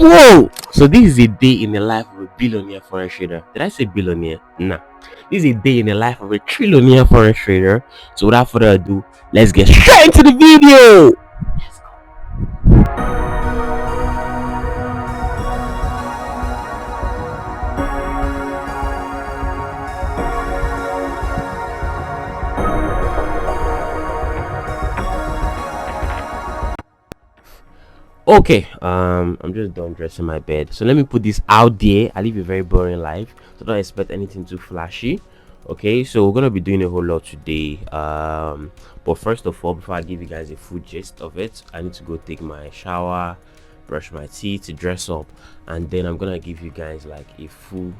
Whoa! So this is a day in the life of a billionaire forex trader. Did I say billionaire? Nah. This is a day in the life of a trillionaire forex trader. So without further ado, let's get straight into the video. Okay, I'm just done dressing my bed. So let me put this out there. I live a very boring life, so don't expect anything too flashy. Okay, so we're gonna be doing a whole lot today. But first of all, before I give you guys a full gist of it, I need to go take my shower, brush my teeth, dress up, and then I'm gonna give you guys like a full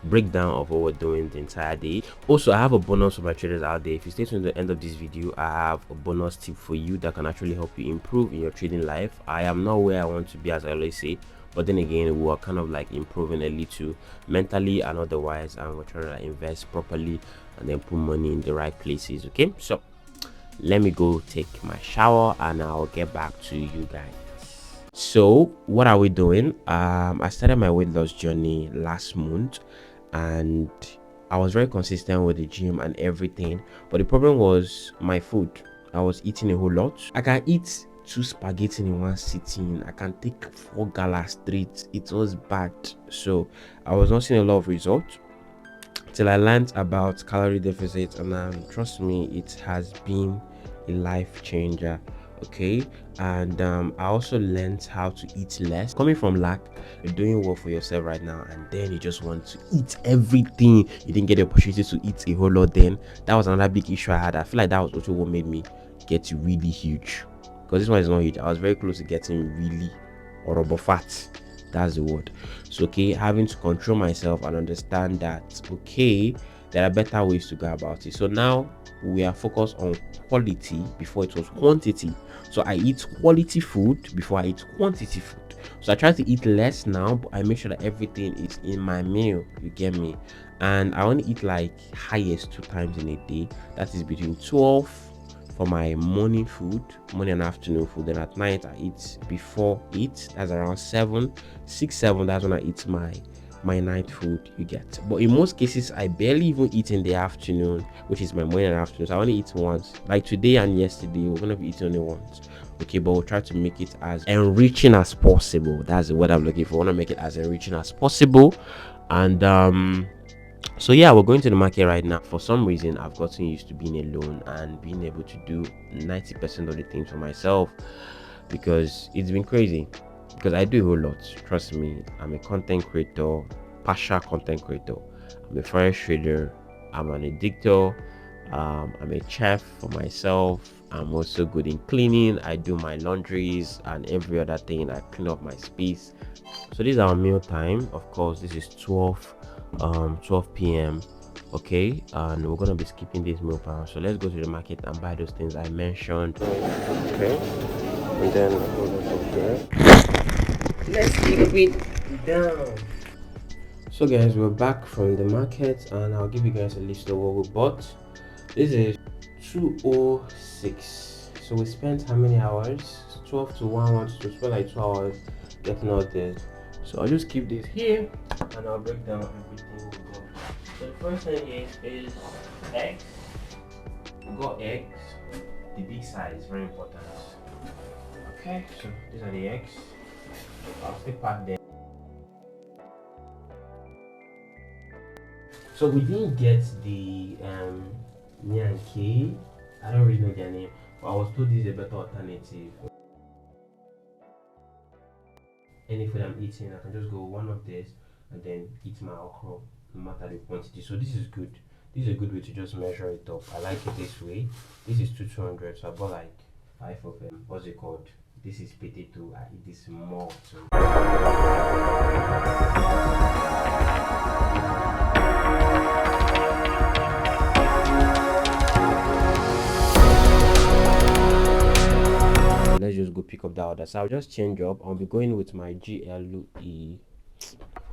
breakdown of what we're doing the entire day. Also, I have a bonus for my traders out there. If you stay tuned to the end of this video, I have a bonus tip for you that can actually help you improve in your trading life. I am not where I want to be, as I always say, but then again, we are kind of like improving a little mentally and otherwise, and we're trying to invest properly and then put money in the right places. Okay, so let me go take my shower and I'll get back to you guys. So what are we doing? I started my weight loss journey last month, and I was very consistent with the gym and everything, but the problem was my food. I was eating a whole lot. I can eat 2 spaghetti in one sitting. I can take 4 gala straight. It was bad, so I was not seeing a lot of results till I learned about calorie deficit, and trust me, it has been a life changer. Okay, and I also learned how to eat less. Coming from lack, you're doing well for yourself right now, and then you just want to eat everything. You didn't get the opportunity to eat a whole lot. Then that was another big issue I had. I feel like that was also what made me get really huge, because this one is not huge. I was very close to getting really horrible fat. That's the word. So okay, having to control myself and understand that okay, there are better ways to go about it. So now we are focused on quality before it was quantity. So I eat quality food before I eat quantity food. So I try to eat less now, but I make sure that everything is in my meal. You get me? And I only eat like highest 2 times in a day. That is between 12 for my morning food, morning and afternoon food. Then at night I eat before 8. That's around 7, 6, 7. That's when I eat my night food. You get. But in most cases, I barely even eat in the afternoon, which is my morning and afternoon. So I only eat once. Like today and yesterday, we're gonna be eating only once. Okay, but we'll try to make it as enriching as possible. That's the word I'm looking for. I want to make it as enriching as possible. And so yeah, we're going to the market right now. For some reason, I've gotten used to being alone and being able to do 90% of the things for myself, because it's been crazy. Because I do a whole lot. Trust me, I'm a content creator, partial content creator. I'm a forex trader. I'm an editor. I'm a chef for myself. I'm also good in cleaning. I do my laundries and every other thing. I clean up my space. So this is our meal time. Of course, this is 12 p.m. Okay, and we're gonna be skipping this meal plan. So let's go to the market and buy those things I mentioned. Okay, and then let's keep it down. So guys, we're back from the market, and I'll give you guys a list of what we bought. This is 206. So we spent how many hours? 12 to 1 to spend like 2 hours getting out there. So I'll just keep this here and I'll break down everything we got. So the first thing is eggs. We got eggs, the big size, very important. Okay, so these are the eggs. I'll still pack them. So we didn't get the Nyan K. I don't really know their name, but I was told this is a better alternative. Any food I'm eating, I can just go one of this and then eat my okra, no matter the quantity. So this is good. This is a good way to just measure it up. I like it this way. This is 200, so I bought like 5 of them. What's it called? This is potato. I eat this more. So let's just go pick up that order. So I'll just change up. I'll be going with my GLE.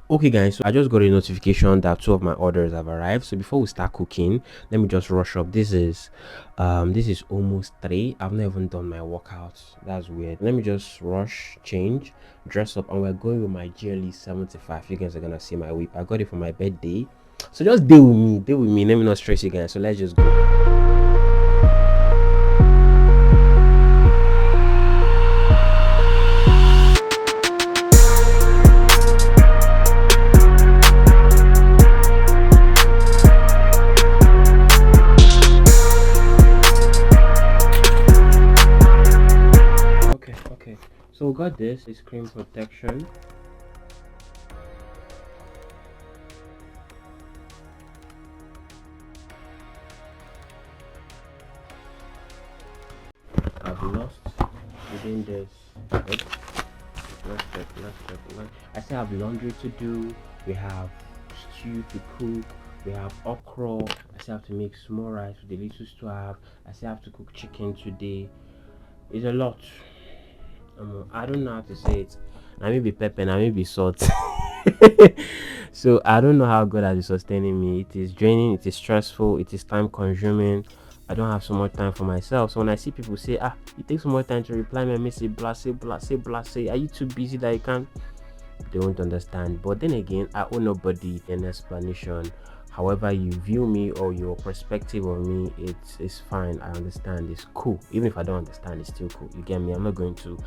Okay guys, so I just got a notification that two of my orders have arrived. So before we start cooking, let me just rush up. This is almost 3. I've not even done my workout. That's weird. Let me just rush, change, dress up, and we're going with my GLE 75. You guys are gonna see my whip. I got it for my birthday. So just deal with me, let me not stress you guys. So let's just go. Okay, so we got this is screen protection. I've lost within this. Oops. Let's check. I still have laundry to do. We have stew to cook. We have okra. I still have to make small rice with the little stew I have. I still have to cook chicken today. It's a lot. I don't know how to say it. I may be pepper, I may be salt. So I don't know how God is sustaining me. It is draining, it is stressful, it is time consuming. I don't have so much time for myself. So when I see people say, it takes so much time to reply my message, blase, are you too busy that you can't? They won't understand. But then again, I owe nobody an explanation. However you view me or your perspective of me, it's fine. I understand. It's cool. Even if I don't understand, it's still cool. You get me? I'm not going to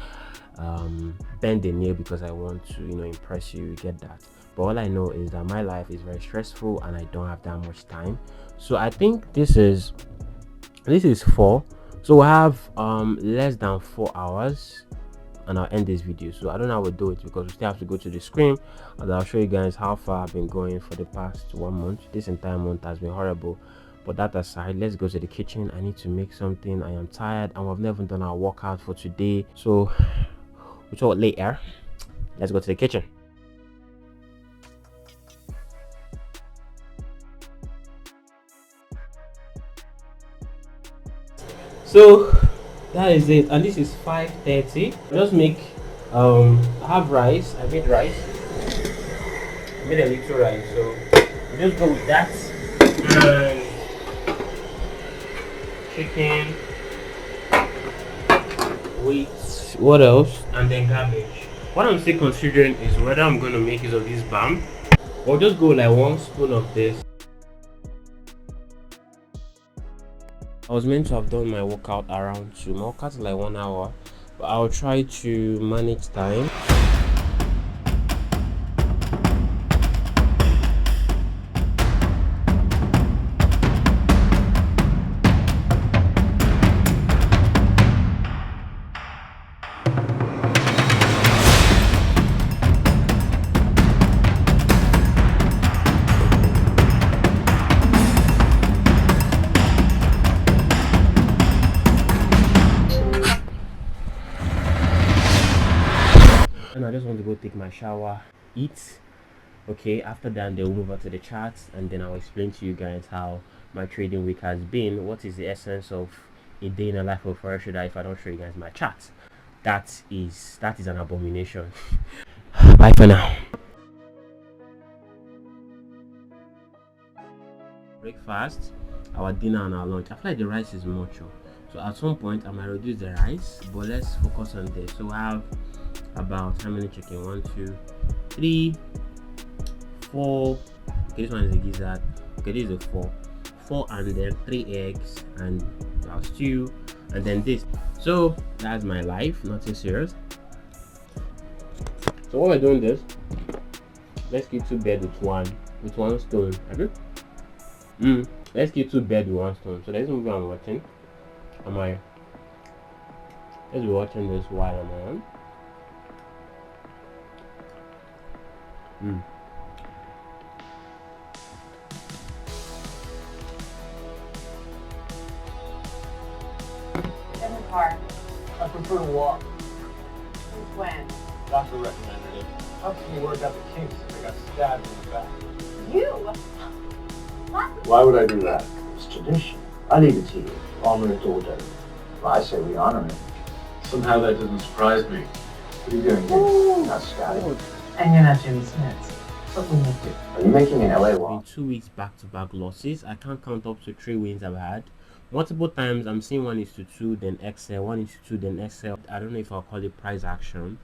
bend the nail because I want to impress you. You get that? But all I know is that my life is very stressful and I don't have that much time. So I think this is 4. So we have less than 4 hours and I'll end this video. So I don't know how we'll do it because we still have to go to the screen, and I'll show you guys how far I've been going for the past 1 month. This entire month has been horrible. But that aside, let's go to the kitchen. I need to make something. I am tired and we've never done our workout for today, so we'll talk later. Let's go to the kitchen. So that is it, and this is 5:30. Just make I have rice. I made rice. I made a little rice, so we'll just go with that. And chicken with what else? And then cabbage. What I'm still considering is whether I'm gonna make use of this balm or just go like 1 spoon of this. I was meant to have done my workout around 2. My workout is like 1 hour, but I'll try to manage time. And I just want to go take my shower, eat. Okay, after that they'll move on to the charts, and then I'll explain to you guys how my trading week has been. What is the essence of a day in the life of a forex trader if I don't show you guys my charts? That is an abomination. Bye for now. Breakfast, our dinner, and our lunch. I feel like the rice is much. So at some point I might reduce the rice, but let's focus on this. So I have about how many chicken? 1, 2, 3, 4. Okay, this one is a gizzard. Okay, this is a 4, and then 3 eggs and our stew, and then this. So that's my life. Nothing serious. So what we're doing this, let's kill 2 birds with one stone. Okay. Let's kill 2 birds with 1 stone. So let's movie I'm watching. Let's be watching this while I'm on. In the car. I prefer to walk. Since when? Doctor recommended it. Helps me work out the kinks if I got stabbed in the back. You? What? Why would I do that? It's tradition. I leave it to you. Honor it or don't. But I say we honor it. Somehow that doesn't surprise me. What are you doing here? Not Scotty. And you're not Jimmy Smith. What will you do? Are you making an LA Been walk? 2 weeks back-to-back losses. I can't count up to 3 wins I've had. Multiple times I'm seeing 1:2, then XL, 1:2, then XL. I don't know if I'll call it price action.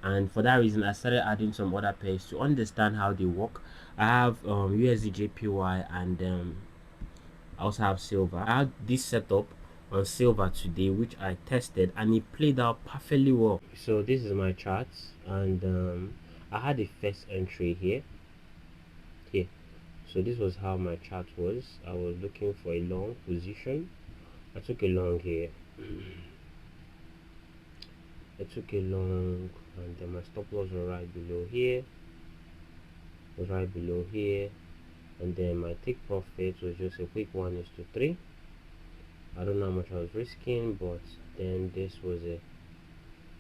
And for that reason, I started adding some other pairs to understand how they work. I have USD JPY, and I also have silver. I had this setup on silver today, which I tested, and it played out perfectly well. So this is my chart, and I had a first entry here. So this was how my chart was. I was looking for a long position. I took a long here. I took a long, and then my stop loss was right below here. And then my take profit was just a quick 1:3. I don't know how much I was risking, but then this was it.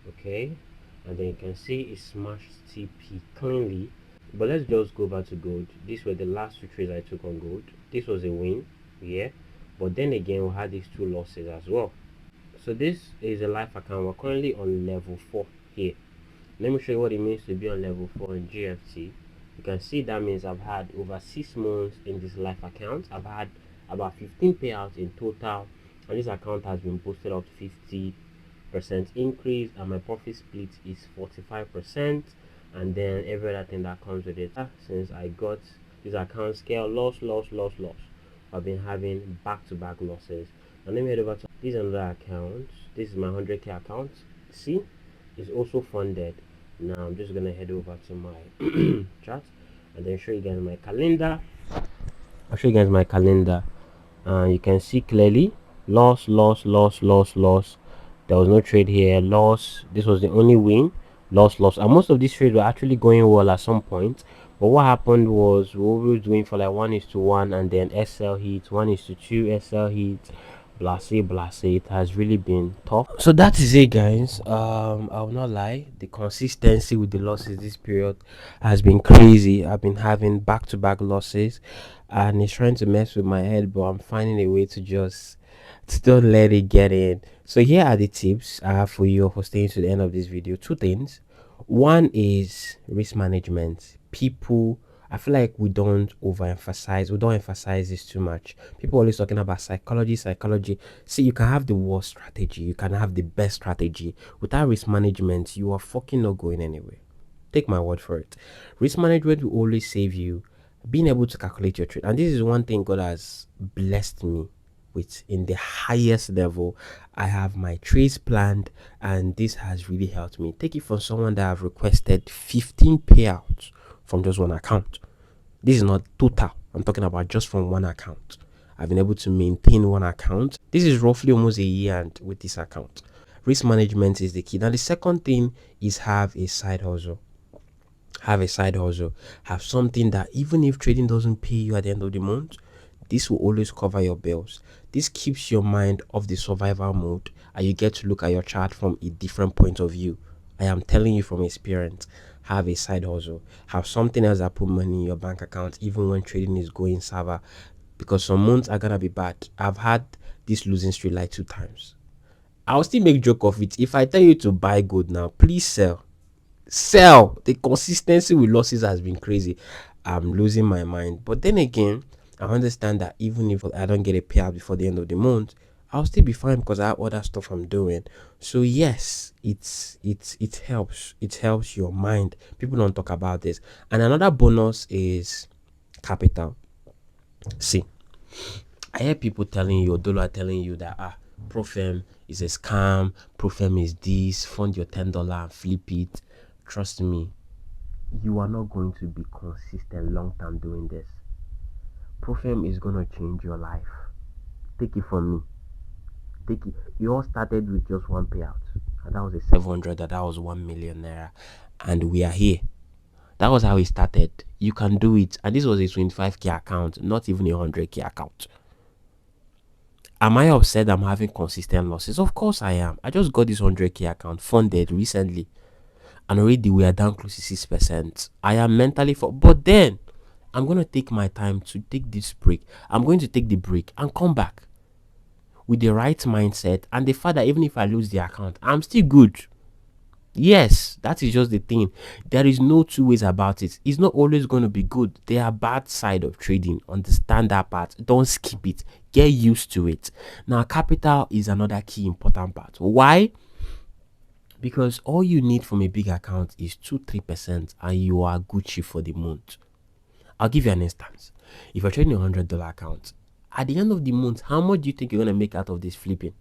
Okay, and then you can see it smashed TP cleanly. But let's just go back to gold. These were the last 2 trades I took on gold. This was a win, yeah, but then again we had these 2 losses as well. So this is a live account. We're currently on level 4 here. Let me show you what it means to be on level 4 in GFT. You can see that means I've had over 6 months in this live account. I've had about 15 payouts in total, and this account has been boosted up to 50% increase, and my profit split is 45%, and then every other thing that comes with it. Since I got this account scale, loss, I've been having back-to-back losses. And let me head over to this another account. This is my 100k account. See, it's also funded. Now I'm just gonna head over to my chart and then show you guys my calendar. I'll show you guys my calendar. You can see clearly loss. There was no trade here. Loss. This was the only win. Loss. And most of these trades were actually going well at some point. But what happened was we were doing for like 1:1, and then SL hit, 1:2, SL hit, blase. It has really been tough. So that is it, guys. I will not lie, the consistency with the losses this period has been crazy. I've been having back-to-back losses, and it's trying to mess with my head, but I'm finding a way to don't let it get in. So here are the tips I have for you for staying to the end of this video. 2 things. One is risk management. People, I feel like we don't emphasize this too much. People always talking about psychology. See, you can have the worst strategy, you can have the best strategy. Without risk management, you are fucking not going anywhere. Take my word for it. Risk management will always save you being able to calculate your trade. And this is one thing God has blessed me with in the highest level. I have my trades planned, and this has really helped me. Take it from someone that have requested 15 payouts from just one account. This is not total, I'm talking about just from one account. I've been able to maintain one account. This is roughly almost a year, and with this account, risk management is the key. Now the second thing is have a side hustle. Have something that even if trading doesn't pay you at the end of the month, this will always cover your bills. This keeps your mind off the survival mode, and you get to look at your chart from a different point of view. I am telling you from experience, have a side hustle. Have something else that put money in your bank account even when trading is going sour, because some months are gonna be bad. I've had this losing streak like 2 times. I'll still make joke of it. If I tell you to buy gold now, please sell. The consistency with losses has been crazy. I'm losing my mind. But then again, I understand that even if I don't get a payout before the end of the month, I'll still be fine because I have other stuff I'm doing. So yes, it helps your mind. People don't talk about this. And another bonus is capital. See, I hear people telling you, or dollar telling you that Profem is a scam, Profem is this, fund your $10 and flip it. Trust me, you are not going to be consistent long term doing this. Profem is gonna change your life. Take it from me. Take it. You all started with just one payout, and that was a 700. That was 1 million naira, and we are here. That was how it started. You can do it, and this was a 25k account, not even a 100k account. Am I upset I'm having consistent losses? Of course I am. I just got this 100k account funded recently, and already we are down close to 6%. I am mentally but then I'm going to take my time to take this break. I'm going to take the break and come back with the right mindset and the fact that even if I lose the account, I'm still good. Yes, that is just the thing. There is no two ways about it. It's not always going to be good. There are bad side of trading. Understand that part. Don't skip it. Get used to it. Now, capital is another key important part. Why? Because all you need from a big account is 2-3% and you are Gucci for the month. I'll give you an instance. If you're trading $100 account, at the end of the month, how much do you think you're going to make out of this flipping?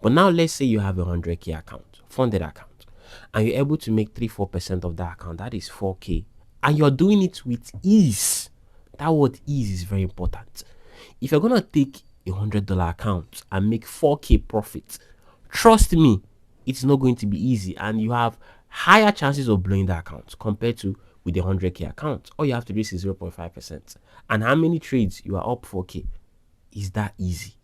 But now let's say you have a 100K account, funded account, and you're able to make 3-4% of that account. That is 4K. And you're doing it with ease. That word ease is very important. If you're gonna take a $100 account and make 4K profit, trust me, it's not going to be easy, and you have higher chances of blowing the account compared to with the 100K account. All you have to do is 0.5%. And how many trades you are up 4K? Is that easy?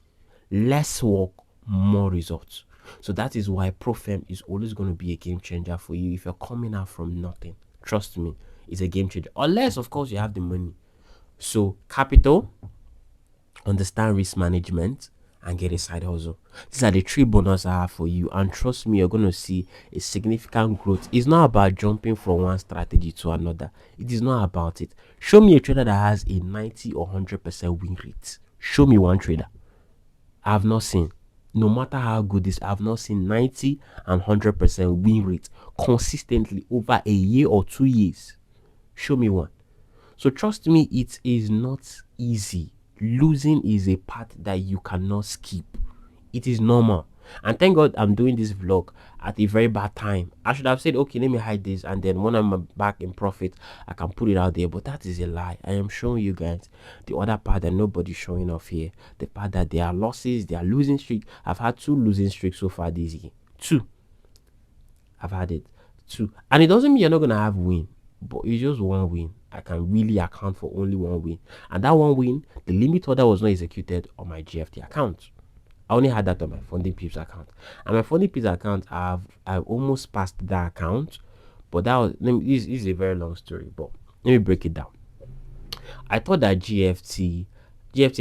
Less work, more results. So that is why ProFirm is always going to be a game changer for you if you're coming out from nothing. Trust me, it's a game changer. Unless, of course, you have the money. So capital, understand risk management, and get a side hustle. These are the 3 bonus I have for you, and trust me, you're going to see a significant growth. It's not about jumping from one strategy to another. It is not about it. Show me a trader that has a 90 or 100% win rate. Show me one trader. I have not seen. No matter how good this, I have not seen 90 and 100% win rate consistently over a year or 2 years. Show me one. So trust me, it is not easy. Losing is a part that you cannot skip. It is normal. And thank God I'm doing this vlog at a very bad time. I should have said, okay, let me hide this, and then when I'm back in profit, I can put it out there. But that is a lie. I am showing you guys the other part that nobody's showing off here. The part that there are losses, there are losing streak. I've had 2 losing streaks so far this year. 2. I've had it. 2. And it doesn't mean you're not gonna have win, but it's just one win. I can really account for only one win. And that one win, the limit order was not executed on my GFT account. I only had that on my Funding Pips account. And my Funding Pips account, I've almost passed that account. But that was, this is a very long story, but let me break it down. I thought that GFT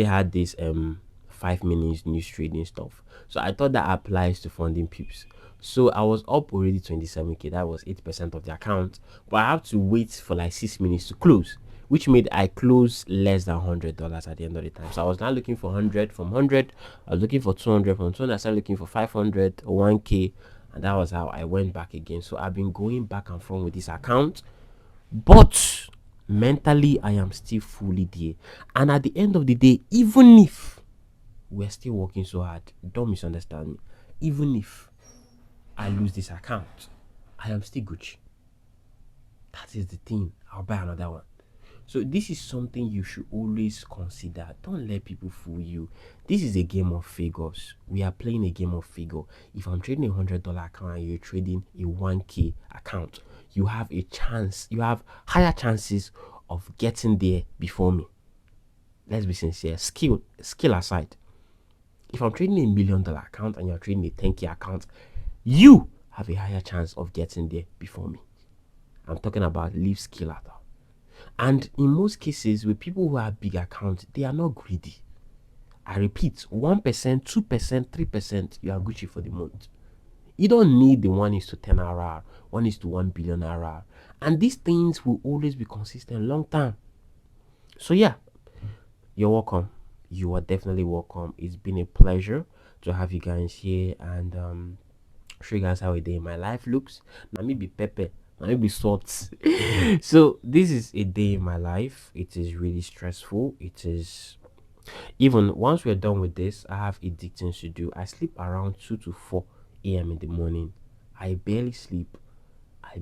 had this 5 minutes news trading stuff. So I thought that applies to Funding Pips. So I was up already 27K. That was 8% of the account. But I have to wait for like 6 minutes to close, which made I close less than $100 at the end of the time. So I was now looking for 100 from 100. I was looking for 200 from 200. I started looking for 500 or 1K. And that was how I went back again. So I've been going back and forth with this account. But mentally, I am still fully there. And at the end of the day, even if we're still working so hard, don't misunderstand me, even if I lose this account, I am still Gucci. That is the thing. I'll buy another one. So this is something you should always consider. Don't let people fool you. This is a game of figures. We are playing a game of figure. If I'm trading $100 account and you're trading a 1K account, you have a chance. You have higher chances of getting there before me. Let's be sincere. Skill aside, if I'm trading $1 million account and you're trading a 10K account, you have a higher chance of getting there before me. I'm talking about leave skill at all. And in most cases, with people who have big accounts, they are not greedy. I repeat, 1%, 2%, 3%, you are Gucci for the month. You don't need the 1:10 RR, 1:1 billion RR. And these things will always be consistent long term. So yeah, you're welcome. You are definitely welcome. It's been a pleasure to have you guys here and show you guys how a day in my life looks. Now maybe pepper, now maybe salt. So this is a day in my life. It is really stressful. It is, even once we're done with this, I have a things to do. I sleep around 2 to 4 a.m. in the morning. I barely sleep. I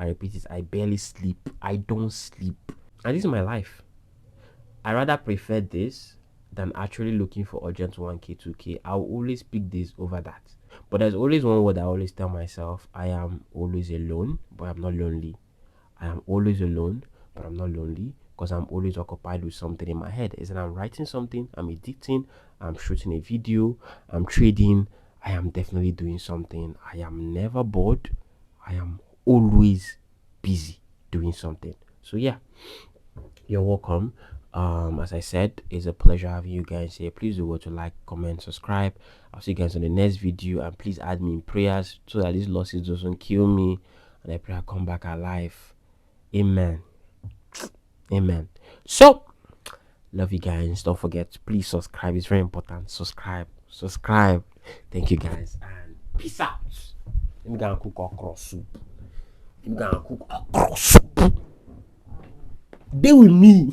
repeat it, I barely sleep. I don't sleep. And this is my life. I rather prefer this than actually looking for urgent 1K, 2K. I'll always pick this over that. But there's always one word I always tell myself: I am always alone, but I'm not lonely. I am always alone, but I'm not lonely, because I'm always occupied with something in my head. Is that I'm writing something, I'm editing, I'm shooting a video, I'm trading. I am definitely doing something. I am never bored. I am always busy doing something. So yeah, you're welcome. As I said, it's a pleasure having you guys here. Please do go to like, comment, subscribe. I'll see you guys on the next video, and please add me in prayers so that these losses doesn't kill me, and I pray I come back alive. Amen. Amen. So love you guys. Don't forget, please subscribe. It's very important. Subscribe. Thank you guys, and peace out. Let me go and cook okra soup. Let me go and cook okra soup. Stay with me.